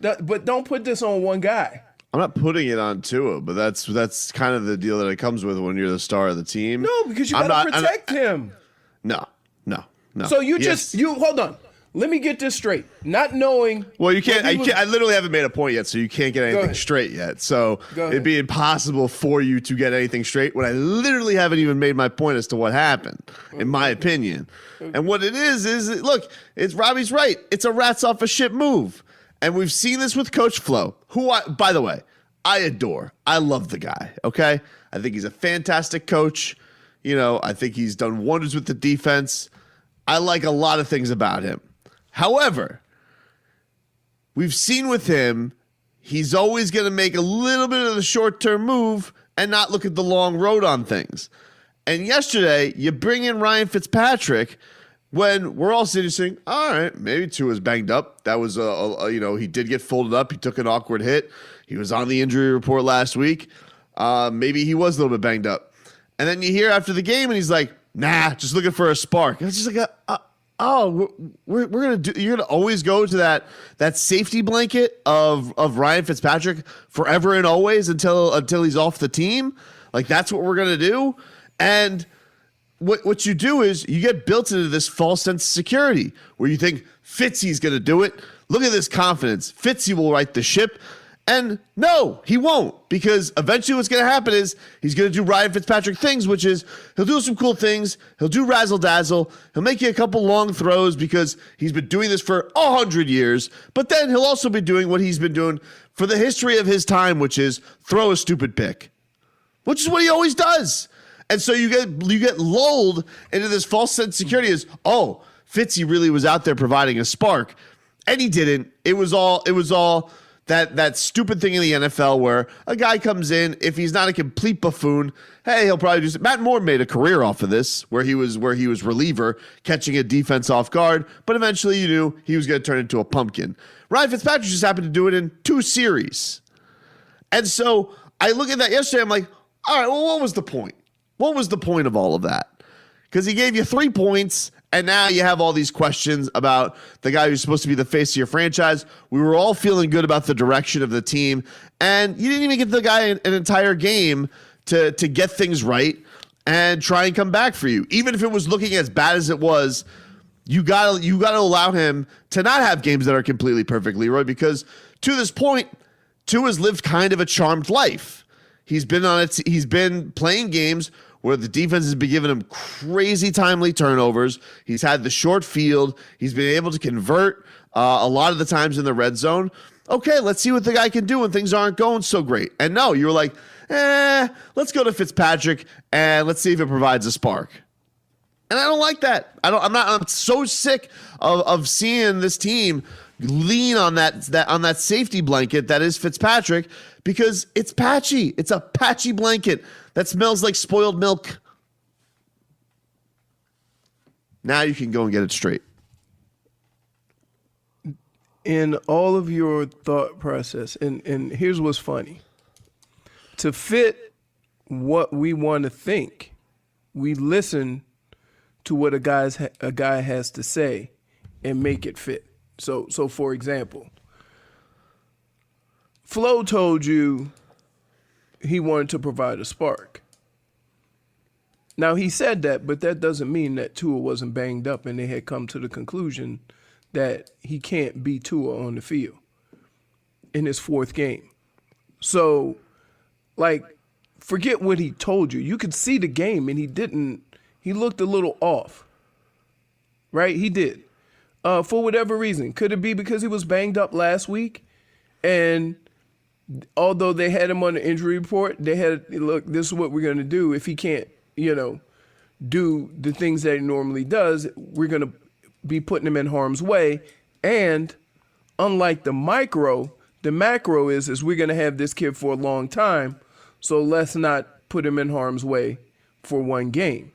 But don't put this on one guy. I'm not putting it on Tua, but that's kind of the deal that it comes with when you're the star of the team. No, because you got to protect him. No. So you hold on. Let me get this straight. Not knowing. Well, you can't. I literally haven't made a point yet, so you can't get anything straight yet. So it'd be impossible for you to get anything straight when I literally haven't even made my point as to what happened, in my opinion. And what it is look, it's Robbie's right. It's a rats off a shit move, and we've seen this with Coach Flo, who by the way, I adore. I love the guy. Okay, I think he's a fantastic coach. I think he's done wonders with the defense. I like a lot of things about him. However, we've seen with him, he's always going to make a little bit of the short-term move and not look at the long road on things. And yesterday, you bring in Ryan Fitzpatrick when we're all sitting saying, all right, maybe Tua's banged up. That was, he did get folded up. He took an awkward hit. He was on the injury report last week. Maybe he was a little bit banged up. And then you hear after the game, and he's like, nah, just looking for a spark. And it's just like, we're gonna do. You're gonna always go to that safety blanket of Ryan Fitzpatrick forever and always until he's off the team. Like that's what we're gonna do. And what you do is you get built into this false sense of security where you think Fitzy's gonna do it. Look at this confidence. Fitzy will right the ship. And no, he won't, because eventually what's going to happen is he's going to do Ryan Fitzpatrick things, which is he'll do some cool things. He'll do razzle-dazzle. He'll make you a couple long throws because he's been doing this for 100 years. But then he'll also be doing what he's been doing for the history of his time, which is throw a stupid pick, which is what he always does. And so you get lulled into this false sense of security as, oh, Fitzy really was out there providing a spark. And he didn't. It was all that stupid thing in the NFL where a guy comes in, if he's not a complete buffoon, hey, he'll probably do. Matt Moore made a career off of this, where he was reliever, catching a defense off guard, but eventually you knew he was going to turn into a pumpkin. Ryan Fitzpatrick just happened to do it in 2 series. And so I look at that yesterday, I'm like, all right, well, what was the point? What was the point of all of that? Because he gave you 3 points, and now you have all these questions about the guy who's supposed to be the face of your franchise. We were all feeling good about the direction of the team, and you didn't even get the guy an entire game to get things right and try and come back for you. Even if it was looking as bad as it was, you gotta allow him to not have games that are completely perfect, Leroy, because to this point, Tua's lived kind of a charmed life. He's been playing games where the defense has been giving him crazy timely turnovers. He's had the short field. He's been able to convert a lot of the times in the red zone. Okay, let's see what the guy can do when things aren't going so great. And no, you were like, let's go to Fitzpatrick and let's see if it provides a spark. And I don't like that. I'm so sick of seeing this team lean on that safety blanket that is Fitzpatrick, because it's patchy. It's a patchy blanket that smells like spoiled milk. Now you can go and get it straight. In all of your thought process, and here's what's funny. To fit what we want to think, we listen to what a guy has to say and make it fit. So for example, Flo told you he wanted to provide a spark. Now, he said that, but that doesn't mean that Tua wasn't banged up and they had come to the conclusion that he can't be Tua on the field in his 4th game. So, forget what he told you. You could see the game, and he looked a little off, right? He did. For whatever reason. Could it be because he was banged up last week? And although they had him on the injury report, they had, look, this is what we're going to do. If he can't, do the things that he normally does, we're going to be putting him in harm's way. And unlike the macro is we're going to have this kid for a long time, so let's not put him in harm's way for 1 game.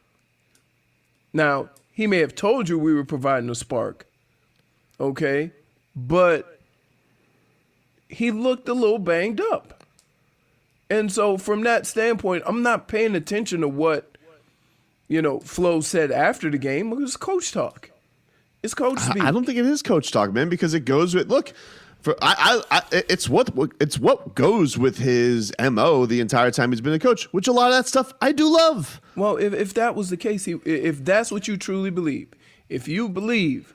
Now, he may have told you we were providing a spark, okay? But he looked a little banged up. And so from that standpoint, I'm not paying attention to what, Flo said after the game. It was coach talk. It's coach speak. I don't think it is coach talk, man, because it goes with, look, It's what goes with his MO the entire time he's been a coach, which a lot of that stuff I do love. Well, if that was the case, if that's what you truly believe, if you believe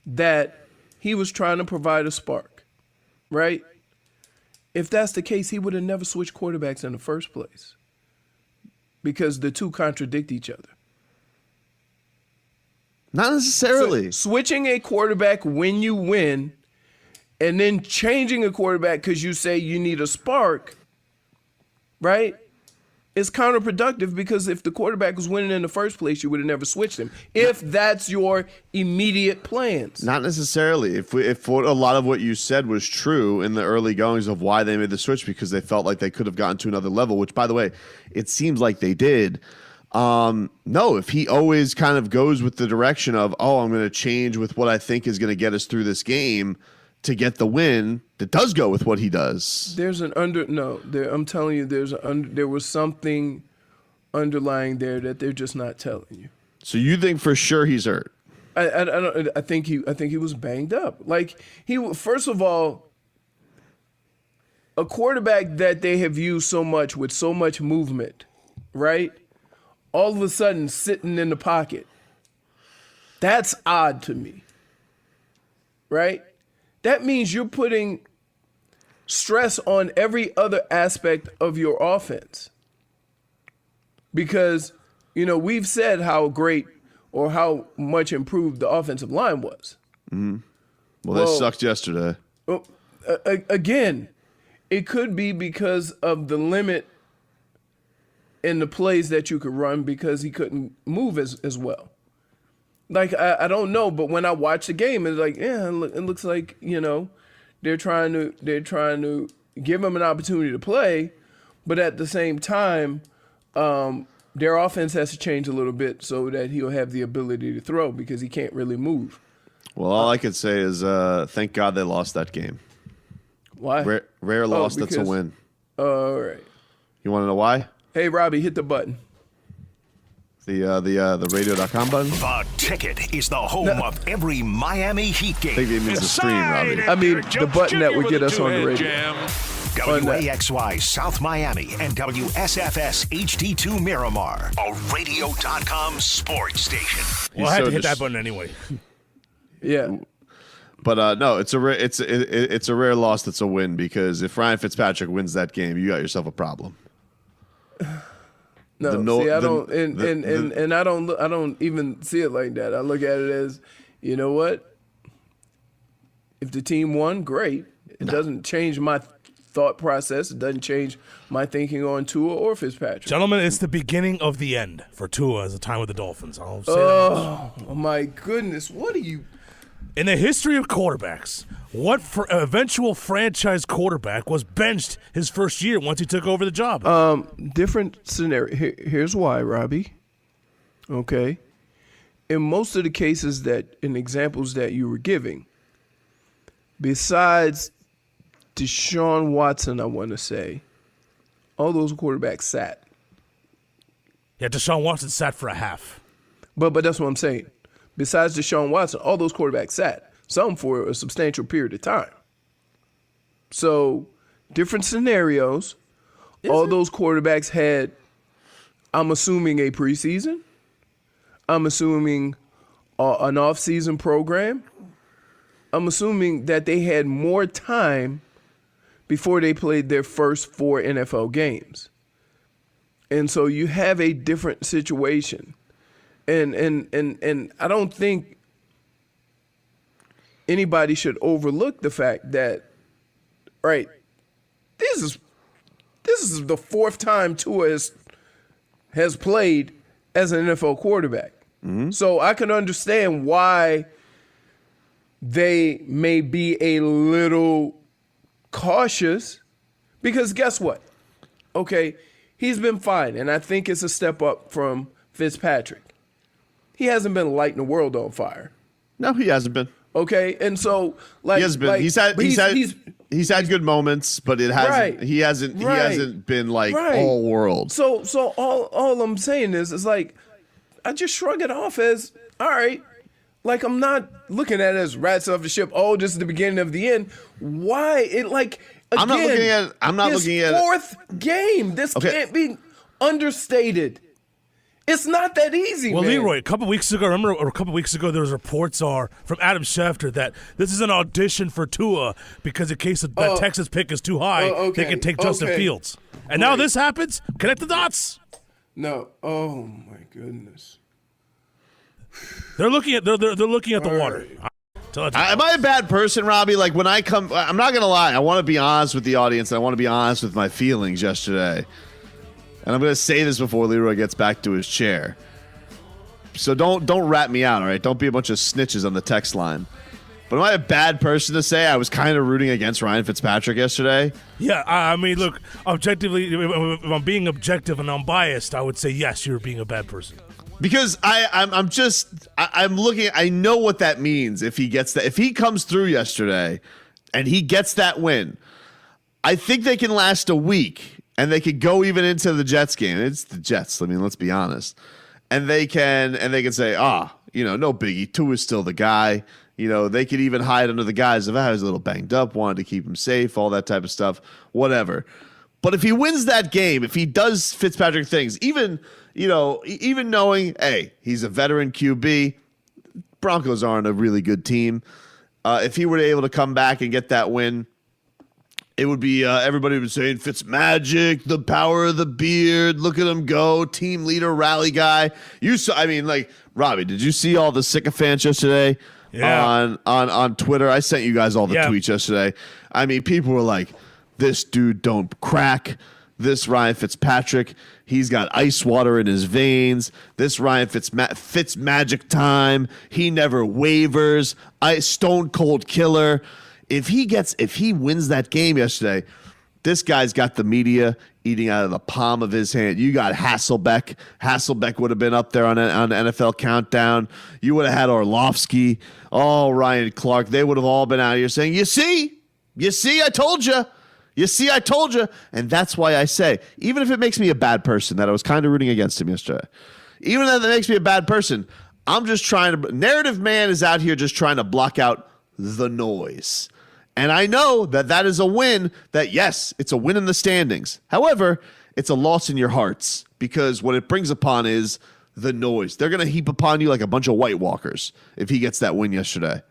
that he was trying to provide a spark, right? If that's the case, he would have never switched quarterbacks in the first place because the two contradict each other. Not necessarily. So, switching a quarterback when you win and then changing a quarterback because you say you need a spark, right? It's counterproductive because if the quarterback was winning in the first place, you would have never switched him. If that's your immediate plans. Not necessarily. If a lot of what you said was true in the early goings of why they made the switch because they felt like they could have gotten to another level, which, by the way, it seems like they did. No, if he always kind of goes with the direction of, I'm going to change with what I think is going to get us through this game to get the win, that does go with what he does. I'm telling you, there was something underlying there that they're just not telling you. So you think for sure he's hurt? I think he was banged up. Like first of all, a quarterback that they have used so much with so much movement, right? All of a sudden sitting in the pocket. That's odd to me. Right? That means you're putting stress on every other aspect of your offense. Because, we've said how great or how much improved the offensive line was. Mm-hmm. Well, they sucked yesterday. Again, it could be because of the limit in the plays that you could run because he couldn't move as well. Like, I don't know, but when I watch the game, it's like, it looks like, they're trying to give him an opportunity to play, but at the same time, their offense has to change a little bit so that he'll have the ability to throw because he can't really move. Well, all I could say is thank God they lost that game. Why? Rare loss, that's a win. All right. You want to know why? Hey, Robbie, hit the button. The radio.com button? The Ticket is the home of every Miami Heat game. I think it means the stream, Robbie. I mean, the button that would get us on the radio. WAXY South Miami and WSFS HD2 Miramar, a radio.com sports station. Well, I had to hit that button anyway. Yeah. But no, it's a rare loss that's a win because if Ryan Fitzpatrick wins that game, you got yourself a problem. I don't even see it like that. I look at it as, you know what? If the team won, great. It doesn't change my thought process. It doesn't change my thinking on Tua or Fitzpatrick. Gentlemen, it's the beginning of the end for Tua as a time with the Dolphins. I'll say oh my goodness. What are you... In the history of quarterbacks, what eventual franchise quarterback was benched his first year once he took over the job? Different scenario. Here's why, Robbie. Okay. In most of the cases in examples that you were giving, besides Deshaun Watson, I want to say, all those quarterbacks sat. Yeah, Deshaun Watson sat for a half. But that's what I'm saying. Besides Deshaun Watson, all those quarterbacks sat, some for a substantial period of time. So, different scenarios. Those quarterbacks had, I'm assuming, a preseason. I'm assuming an off-season program. I'm assuming that they had more time before they played their first 4 NFL games. And so you have a different situation. And I don't think anybody should overlook the fact that, right, this is the 4th time Tua has played as an NFL quarterback. Mm-hmm. So I can understand why they may be a little cautious because guess what? Okay, he's been fine, and I think it's a step up from Fitzpatrick. He hasn't been lighting the world on fire. No, he hasn't been. Okay, and so like he has been. He's had good moments, but it hasn't. Right, he hasn't been like all world. So all I'm saying is like I just shrug it off as all right. Like, I'm not looking at it as rats off the ship. Oh, this is the beginning of the end. Why? It like again, I'm not looking at fourth game. This can't be understated. It's not that easy, well, man. Leroy, a couple weeks ago, there was reports from Adam Schefter that this is an audition for Tua because in case the Texas pick is too high, they can take Justin Fields. And now this happens. Connect the dots. No. Oh my goodness. They're looking at the water. Am I a bad person, Robbie? Like when I come, I'm not gonna lie. I want to be honest with the audience. And I want to be honest with my feelings yesterday. And I'm going to say this before Leroy gets back to his chair. So don't rat me out, all right? Don't be a bunch of snitches on the text line. But am I a bad person to say I was kind of rooting against Ryan Fitzpatrick yesterday? Yeah, I mean, look, objectively, if I'm being objective and unbiased, I would say yes, you're being a bad person. Because I'm looking. I know what that means if he gets that. If he comes through yesterday and he gets that win, I think they can last a week. And they could go even into the Jets game. It's the Jets. I mean, let's be honest. And they can say, no biggie. Tua's still the guy. They could even hide under the guise of, I was a little banged up, wanted to keep him safe, all that type of stuff, whatever. But if he wins that game, if he does Fitzpatrick things, even knowing, hey, he's a veteran QB, Broncos aren't a really good team. If he were able to come back and get that win, it would be everybody would be saying Fitzmagic, the power of the beard. Look at him go, team leader, rally guy. Robbie, did you see all the sycophants yesterday on Twitter? I sent you guys all the tweets yesterday. I mean, people were like, "This dude don't crack. This Ryan Fitzpatrick, he's got ice water in his veins. This Ryan Fitzmagic time. He never wavers. Stone cold killer." If he wins that game yesterday, this guy's got the media eating out of the palm of his hand. You got Hasselbeck. Hasselbeck would have been up there on NFL Countdown. You would have had Orlovsky. Oh, Ryan Clark. They would have all been out here saying, you see, I told you. You see, I told you. And that's why I say, even if it makes me a bad person, that I was kind of rooting against him yesterday, even if that makes me a bad person, I'm just trying to, narrative man is out here just trying to block out the noise. And I know that is a win, that yes, it's a win in the standings. However, it's a loss in your hearts because what it brings upon is the noise. They're going to heap upon you like a bunch of White Walkers if he gets that win yesterday.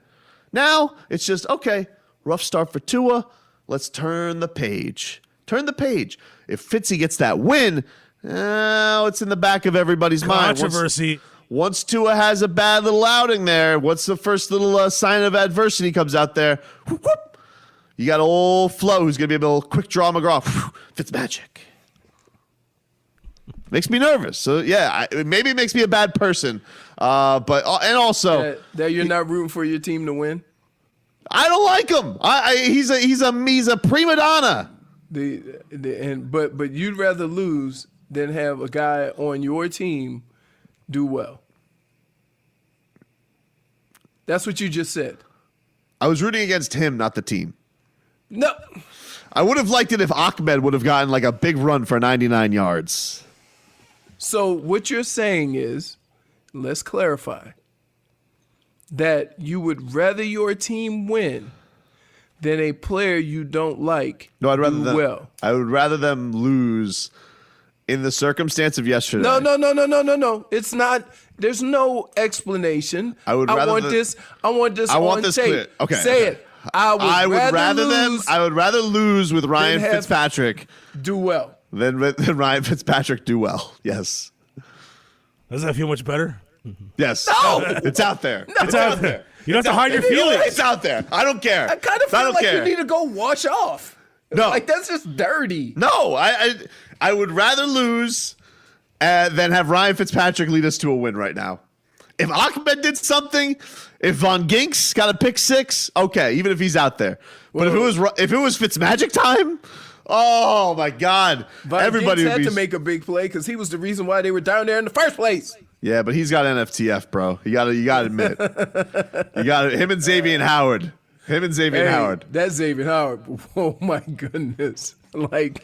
Now, it's just, okay, rough start for Tua. Let's turn the page. Turn the page. If Fitzy gets that win, it's in the back of everybody's mind. Controversy. Once Tua has a bad little outing there, what's the first little sign of adversity comes out there? Whoop, whoop. You got old Flo who's going to be able to quick draw McGraw. Fitzmagic. Makes me nervous. So, yeah, maybe it makes me a bad person. And also. That you're not rooting for your team to win? I don't like him. He's a prima donna. But you'd rather lose than have a guy on your team do well. That's what you just said. I was rooting against him, not the team. No. I would have liked it if Ahmed would have gotten like a big run for 99 yards. So what you're saying is, let's clarify, that you would rather your team win than a player you don't like I would rather them lose in the circumstance of yesterday. No. It's not. There's no explanation. I want this on tape. Clear. Okay. Say it. I would rather lose with Ryan Fitzpatrick do well than Ryan Fitzpatrick do well. Yes. Does that feel much better? Yes. No, it's out there. No. It's out there. You don't have to hide your feelings. It's out there. I don't care. I kind of feel like you need to go wash off. No, like that's just dirty. No, I would rather lose than have Ryan Fitzpatrick lead us to a win right now. If Ahmed did something, if Von Ginks got a pick six, okay, even if he's out there. But if it was Fitzmagic time, oh my God, everybody had to make a big play because he was the reason why they were down there in the first place. Yeah, but he's got NFTF, bro. You got to admit, him and Xavier Howard. That Xavier Howard. Oh my goodness, like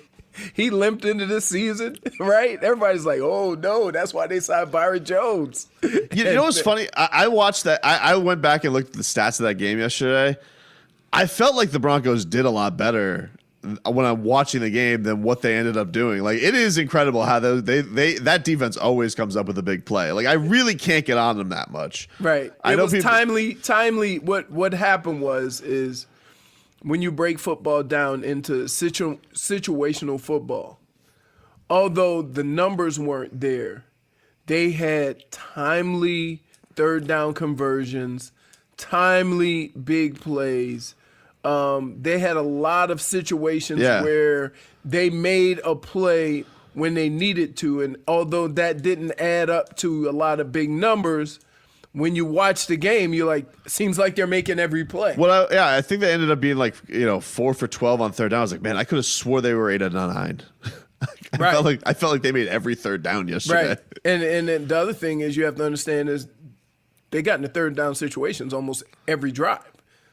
he limped into this season, right? Everybody's like, oh, no, that's why they signed Byron Jones. You know what's funny? I watched that. I went back and looked at the stats of that game yesterday. I felt like the Broncos did a lot better when I'm watching the game than what they ended up doing. Like, it is incredible how that defense always comes up with a big play. Like, I really can't get on them that much. Right. It was timely. What happened is when you break football down into situational football, although the numbers weren't there, they had timely third down conversions, timely big plays. They had a lot of situations where they made a play when they needed to. And although that didn't add up to a lot of big numbers, when you watch the game, you're like, seems like they're making every play. Well, I think they ended up being 4 for 12 on third down. I was like, man, I could have swore they were 8 of 9. I felt like they made every third down yesterday. Right. And then the other thing is you have to understand is they got into third down situations almost every drive.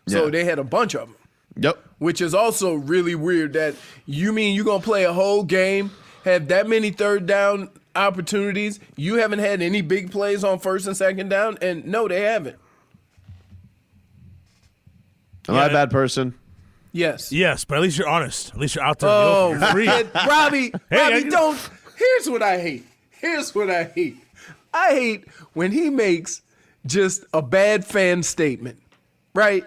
So they had a bunch of them. Yep. Which is also really weird that you mean you're going to play a whole game, have that many third down opportunities, you haven't had any big plays on first and second down, and no, they haven't. Am I a bad person? Yes. Yes, but at least you're honest. At least you're out there. Oh, You're free. Robbie, don't. Here's what I hate. I hate when he makes just a bad fan statement, right?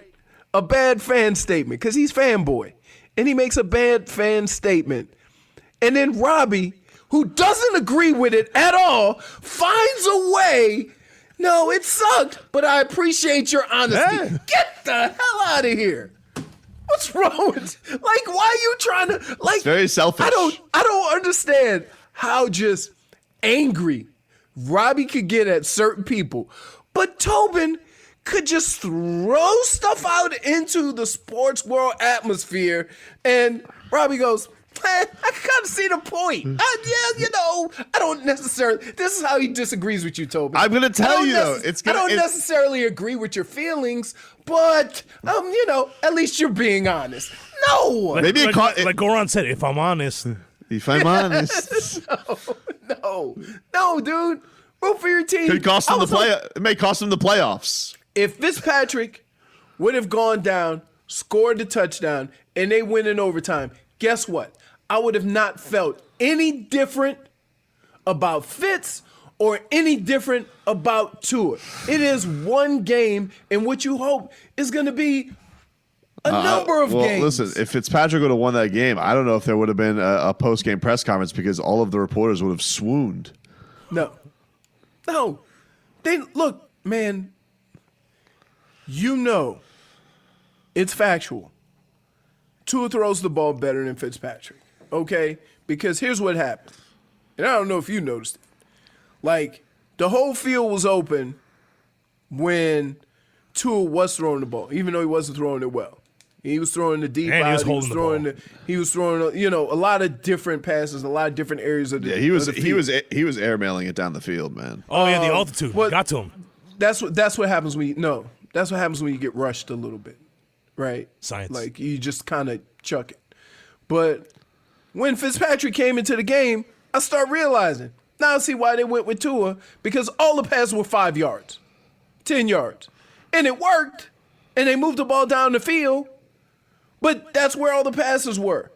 A bad fan statement, because he's fanboy. And he makes a bad fan statement. And then Robbie, who doesn't agree with it at all, finds a way. No, it sucked, but I appreciate your honesty. Yeah. Get the hell out of here. What's wrong with you? Like, why are you trying to It's very selfish. I don't understand how just angry Robbie could get at certain people. But Tobin could just throw stuff out into the sports world atmosphere, and Robbie goes, I kind of see the point. I don't necessarily. This is how he disagrees with you, Tobin. I'm gonna tell you though, I don't necessarily agree with your feelings, but at least you're being honest. No, like Goran said, if I'm honest. If I'm honest, no, dude. Root for your team. Could cost them it may cost them the playoffs. If Fitzpatrick would have gone down, scored the touchdown, and they win in overtime, guess what? I would have not felt any different about Fitz or any different about Tua. It is one game, and what you hope is going to be a number of games. Listen, if Fitzpatrick would have won that game, I don't know if there would have been a post-game press conference because all of the reporters would have swooned. No. Look, man, it's factual. Tua throws the ball better than Fitzpatrick, okay? Because here's what happened. And I don't know if you noticed it. Like, the whole field was open when Tua was throwing the ball, even though he wasn't throwing it well. He was throwing the deep out. He was throwing a lot of different passes, a lot of different areas of the he was of the field. he was airmailing it down the field, man. Oh yeah, the altitude got to him. That's what happens when that's what happens when you get rushed a little bit, right? Science. Like you just kind of chuck it. But when Fitzpatrick came into the game, I start realizing now I see why they went with Tua, because all the passes were 5 yards, 10 yards, and it worked, and they moved the ball down the field. But that's where all the passes were.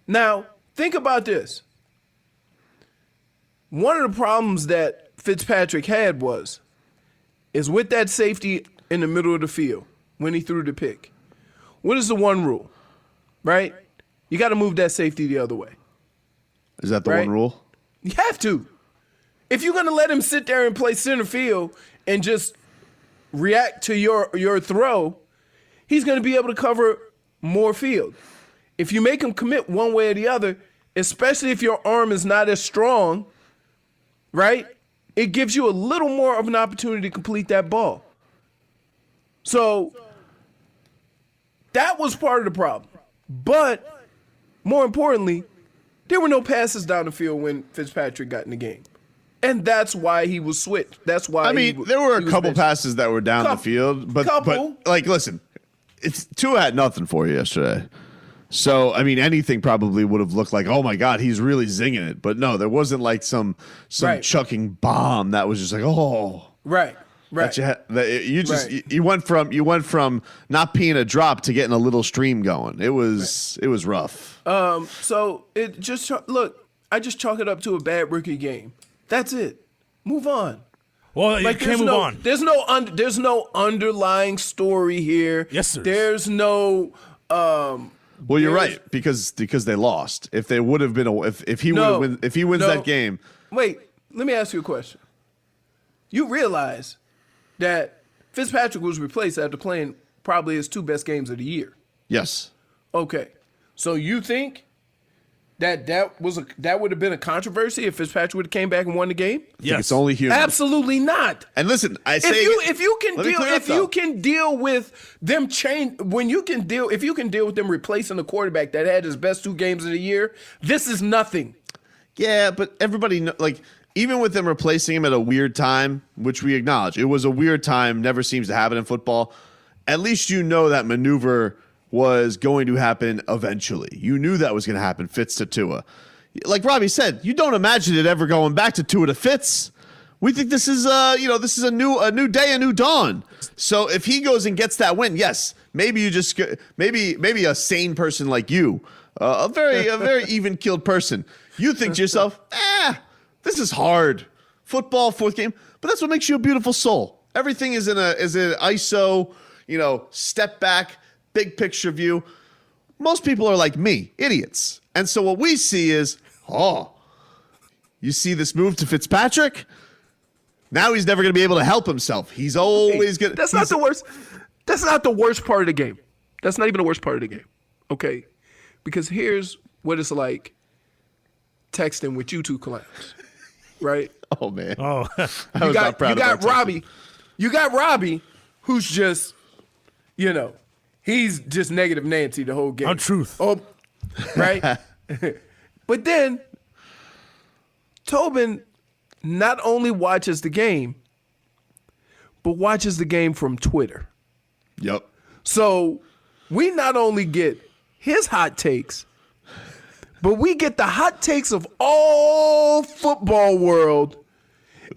Now, think about this. One of the problems that Fitzpatrick had is with that safety in the middle of the field when he threw the pick. What is the one rule, right? You got to move that safety the other way. Is that the one rule? You have to. If you're going to let him sit there and play center field and just react to your throw, he's going to be able to cover more field. If you make him commit one way or the other, especially if your arm is not as strong, right? It gives you a little more of an opportunity to complete that ball. So that was part of the problem. But more importantly, there were no passes down the field when Fitzpatrick got in the game. And that's why he was switched. That's why there were a couple passes that were down the field, but listen, Tua had nothing for you yesterday. So, I mean, anything probably would have looked like, oh my God, he's really zinging it. But no, there wasn't like some chucking bomb that was just like, oh. Right. You went from not peeing a drop to getting a little stream going. It was rough. So it just look, I just chalk it up to a bad rookie game. That's it. Move on. Well, you can't move on. There's no underlying story here. Yes, sir. There's no. Well, you're right because they lost. If they would have been if he wins that game. Wait, let me ask you a question. You realize that Fitzpatrick was replaced after playing probably his 2 best games of the year. Yes. Okay, so you think that would have been a controversy if Fitzpatrick would have came back and won the game? Yes. It's only human. Absolutely not. And listen, if you can deal with them if you can deal with them replacing a quarterback that had his best 2 games of the year, this is nothing. Yeah, but everybody even with them replacing him at a weird time, which we acknowledge, it was a weird time, never seems to happen in football. At least you know that maneuver was going to happen eventually. You knew that was going to happen, Fitz to Tua. Like Robbie said, you don't imagine it ever going back to Tua to Fitz. We think this is a new day, a new dawn. So if he goes and gets that win, yes, maybe maybe a sane person like you, a very even-keeled person, you think to yourself, this is hard. Football, 4th game, but that's what makes you a beautiful soul. Everything is in an ISO, step back, big picture view. Most people are like me, idiots. And so what we see is, you see this move to Fitzpatrick? Now he's never going to be able to help himself. He's always going to... That's not the worst. That's not the worst part of the game. That's not even the worst part of the game. Okay? Because here's what it's like texting with you 2 clowns. Right? Oh, man. Oh. I was not proud of that Robbie. You got Robbie, who's just, he's just negative Nancy the whole game. Truth. Oh, right? But then Tobin not only watches the game, but watches the game from Twitter. Yep. So we not only get his hot takes, but we get the hot takes of all football world,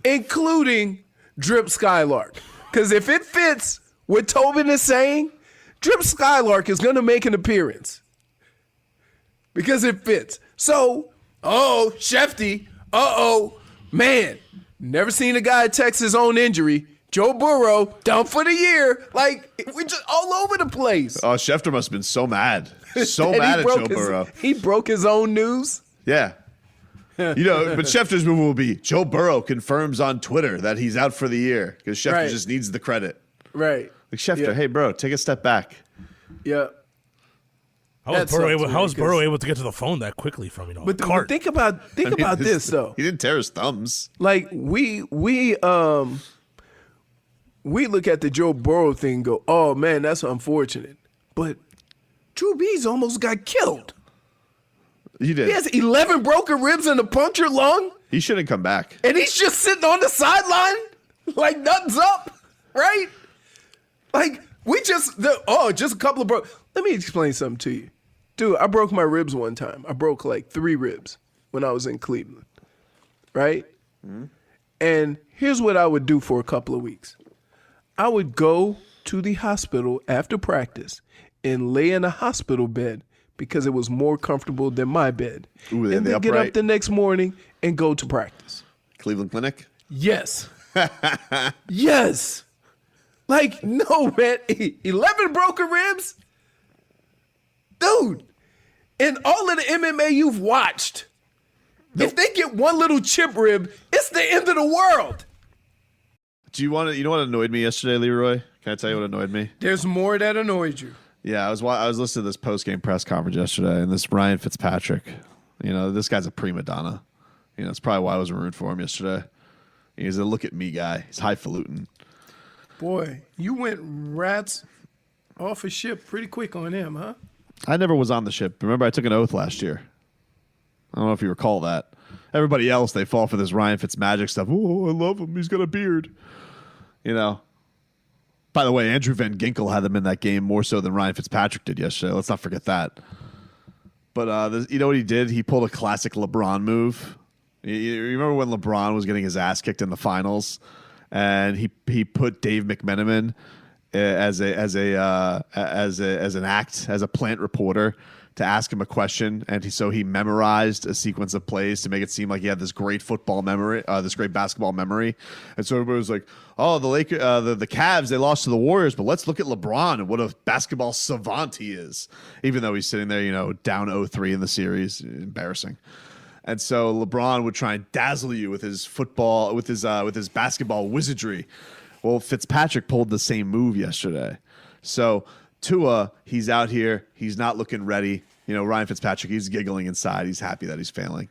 including Drip Skylark. Because if it fits what Tobin is saying, Drip Skylark is going to make an appearance. Because it fits. So, Shefty, man, never seen a guy text his own injury. Joe Burrow, done for the year. Like, we're just all over the place. Oh, Schefter must have been so mad. So mad at Joe Burrow. He broke his own news? Yeah. But Schefter's move will be, Joe Burrow confirms on Twitter that he's out for the year because Schefter just needs the credit. Right. Like, Schefter, hey, bro, take a step back. Yeah. How was Burrow able to get to the phone that quickly from, But think about this, though. He didn't tear his thumbs. Like, we look at the Joe Burrow thing and go, oh, man, that's unfortunate. But Drew Brees almost got killed. He did. He has 11 broken ribs and a punctured lung. He shouldn't come back. And he's just sitting on the sideline like nothing's up, right? Like, just a couple of Let me explain something to you. Dude, I broke my ribs one time. I broke like 3 ribs when I was in Cleveland, right? Mm-hmm. And here's what I would do for a couple of weeks. I would go to the hospital after practice and lay in a hospital bed because it was more comfortable than my bed. Ooh, and then get up the next morning and go to practice. Cleveland Clinic? Yes. Yes. Like, no, man. 11 broken ribs? Dude. In all of the MMA you've watched, if they get one little chip rib, it's the end of the world. You know what annoyed me yesterday, Leroy? Can I tell you what annoyed me? There's more that annoyed you. Yeah, I was listening to this post-game press conference yesterday, and this Ryan Fitzpatrick, this guy's a prima donna. That's probably why I was rooting for him yesterday. He's a look-at-me guy. He's highfalutin. Boy, you went rats off a ship pretty quick on him, huh? I never was on the ship. Remember, I took an oath last year. I don't know if you recall that. Everybody else, they fall for this Ryan Fitzmagic stuff. Oh, I love him. He's got a beard. By the way, Andrew Van Ginkel had them in that game more so than Ryan Fitzpatrick did yesterday. Let's not forget that. But you know what he did? He pulled a classic LeBron move. You remember when LeBron was getting his ass kicked in the finals, and he put Dave McMenamin as a plant reporter to ask him a question, and so he memorized a sequence of plays to make it seem like he had this great football memory, this great basketball memory. And so everybody was like, "Oh, the Cavs, they lost to the Warriors, but let's look at LeBron and what a basketball savant he is." Even though he's sitting there, down 0-3 in the series, embarrassing. And so LeBron would try and dazzle you with his football, with his basketball wizardry. Well, Fitzpatrick pulled the same move yesterday. So Tua, he's out here. He's not looking ready. Ryan Fitzpatrick, he's giggling inside. He's happy that he's failing.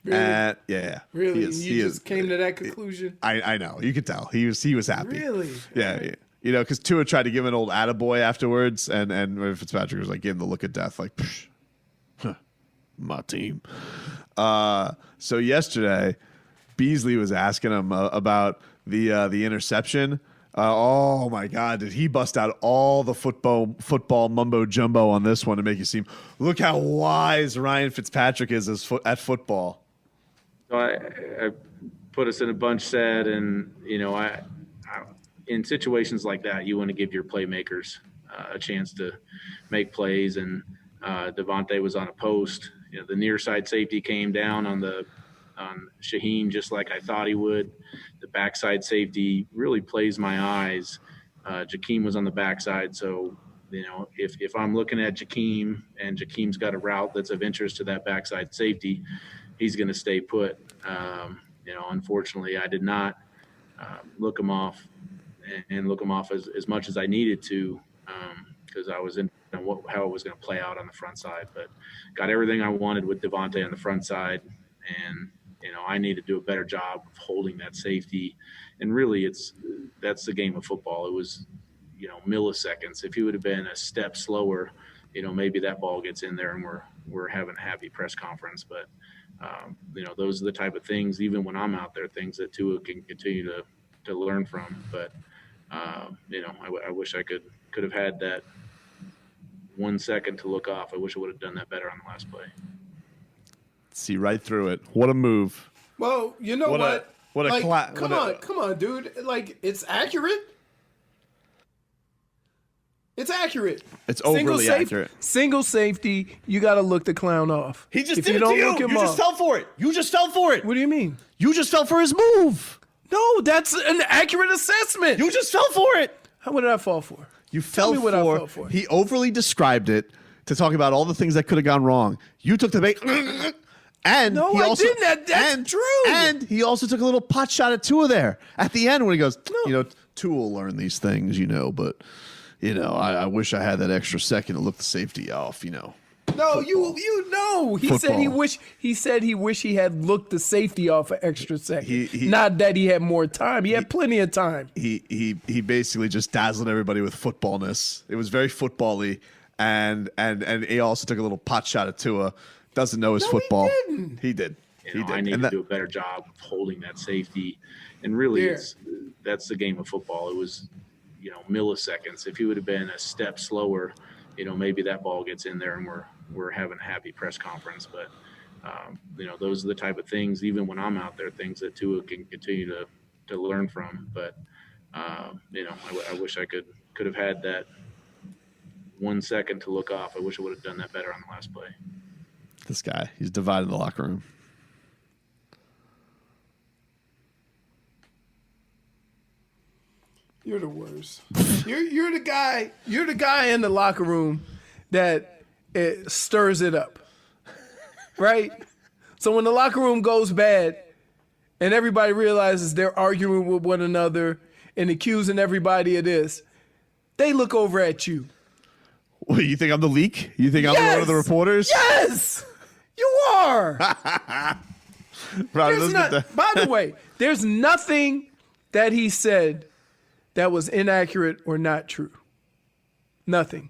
Really? Yeah. Really? You just came to that conclusion? I know. You could tell. He was happy. Really? Yeah. Because Tua tried to give him an old attaboy afterwards, and Fitzpatrick was like, gave him the look of death, like, psh, huh, my team. So yesterday, Beasley was asking him about the interception. Oh my God! Did he bust out all the football mumbo jumbo on this one to make you seem? Look how wise Ryan Fitzpatrick is at football. So I put us in a bunch set, and I in situations like that, you want to give your playmakers a chance to make plays. And Devontae was on a post. The near side safety came down on Shaheen just like I thought he would. The backside safety really plays my eyes. Jakeem was on the backside, so if I'm looking at Jakeem and Jakeem's got a route that's of interest to that backside safety, he's going to stay put. Unfortunately, I did not look him off as much as I needed to because I was in how it was going to play out on the front side, but got everything I wanted with Devontae on the front side, and I need to do a better job of holding that safety. And really that's the game of football. It was, milliseconds. If he would have been a step slower, maybe that ball gets in there and we're having a happy press conference. But, those are the type of things, even when I'm out there, things that Tua can continue to learn from. But, I wish I could have had that 1 second to look off. I wish I would have done that better on the last play. See right through it. What a move. Well, you know what? Come on, dude. Like, it's accurate. It's accurate. It's overly accurate. Single safety, you got to look the clown off. He just did it to you. You just fell for it. You just fell for it. What do you mean? You just fell for his move. No, that's an accurate assessment. You just fell for it. What did I fall for? You fell for. He overly described it to talk about all the things that could have gone wrong. You took the bait. And no, I didn't. That's true. And he also took a little pot shot at Tua there at the end when he goes, Tua will learn these things, but, I wish I had that extra second to look the safety off, No, football. He football. said he wished he had looked the safety off an extra second. Not that he had more time. He had plenty of time. He basically just dazzled everybody with footballness. It was very football-y, and he also took a little pot shot at Tua. Doesn't know his football. He did. I need to do a better job of holding that safety. And really, that's the game of football. It was, milliseconds. If he would have been a step slower, maybe that ball gets in there and we're having a happy press conference. But, those are the type of things, even when I'm out there, things that Tua can continue to learn from. But, I wish I could have had that 1 second to look off. I wish I would have done that better on the last play. This guy, he's divided the locker room. You're the worst. You're the guy. You're the guy in the locker room that stirs it up, right? So when the locker room goes bad, and everybody realizes they're arguing with one another and accusing everybody of this, they look over at you. What, you think I'm the leak? You think I'm one of the reporters? Yes, you are. By the way, there's nothing that he said that was inaccurate or not true. Nothing.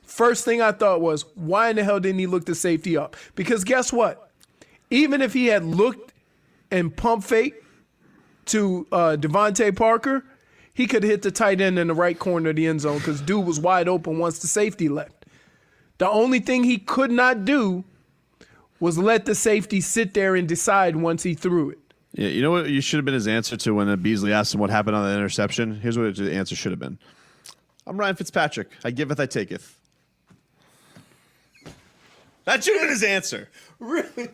First thing I thought was, why in the hell didn't he look the safety up? Because guess what? Even if he had looked and pump fake to Devontae Parker, he could have hit the tight end in the right corner of the end zone because dude was wide open once the safety left. The only thing he could not do was let the safety sit there and decide once he threw it. Yeah, you know what? You should have been his answer to when Beasley asked him what happened on the interception. Here's what the answer should have been: "I'm Ryan Fitzpatrick. I giveth, I taketh." That should have been his answer. Really?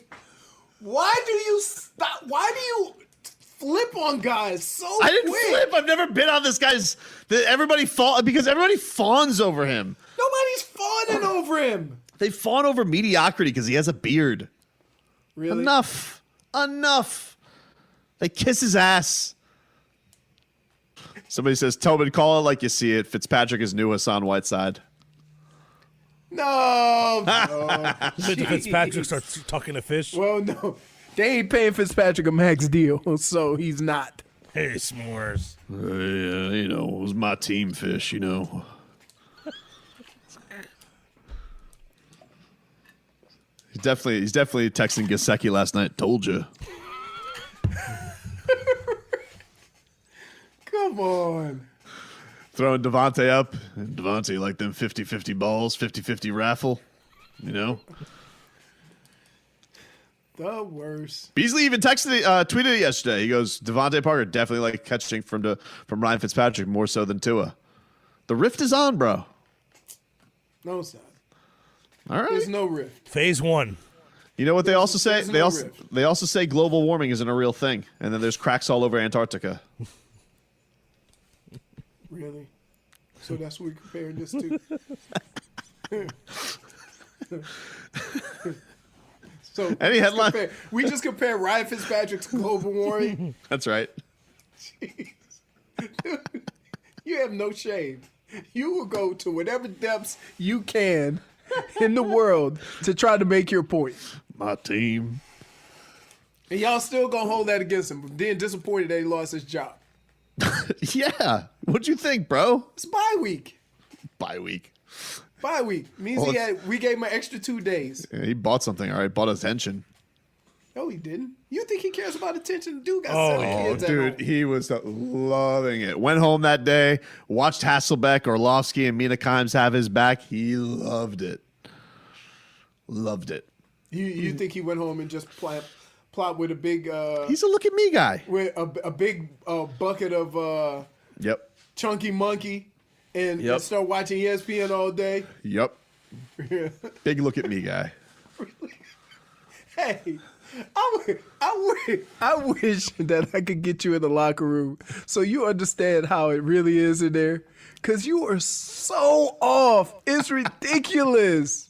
Why do you stop? Why do you flip on guys so I didn't quick? flip. I've never been on this guy's. Everybody fawns over him. Nobody's fawning over him. They fawn over mediocrity because he has a beard. Really? Enough. They kiss his ass. Somebody says, Tobin, call it like you see it. Fitzpatrick is new Hassan Whiteside. No. Fitzpatrick starts talking to fish. Well, no. They ain't paying Fitzpatrick a max deal, so he's not. Hey, s'mores. It was my team, fish, He's definitely texting Gesicki last night. Told you. Come on. Throwing Devontae up. And Devontae like them 50-50 balls, 50-50 raffle. The worst. Beasley even tweeted it yesterday. He goes, Devontae Parker definitely like catching from Ryan Fitzpatrick more so than Tua. The rift is on, bro. No, it's not. All right. There's no rift. Phase 1. You know what they also say? There's no rift. They also say global warming isn't a real thing, and then there's cracks all over Antarctica. Really? So that's what we're comparing this to? So Any headline? We just compare Ryan Fitzpatrick's global warming. That's right. Jeez. You have no shame. You will go to whatever depths you can in the world to try to make your point. My team. And y'all still gonna hold that against him, but then disappointed that he lost his job. Yeah. What'd you think, bro? It's bye week. Bye week. Bye week means we gave him an extra 2 days. Yeah, he bought something, all right. Bought attention. No, he didn't. You think he cares about attention? Dude got 7 kids at Dude, home. he was loving it. Went home that day, watched Hasselbeck, Orlovsky, and Mina Kimes have his back. He loved it. Loved it. You think he went home and just plot with a big He's a look at me guy. with a big bucket of Yep. chunky monkey and Yep. start watching ESPN all day? Yep. Big look at me guy. Hey, I wish that I could get you in the locker room so you understand how it really is in there. Because you are so off. It's ridiculous.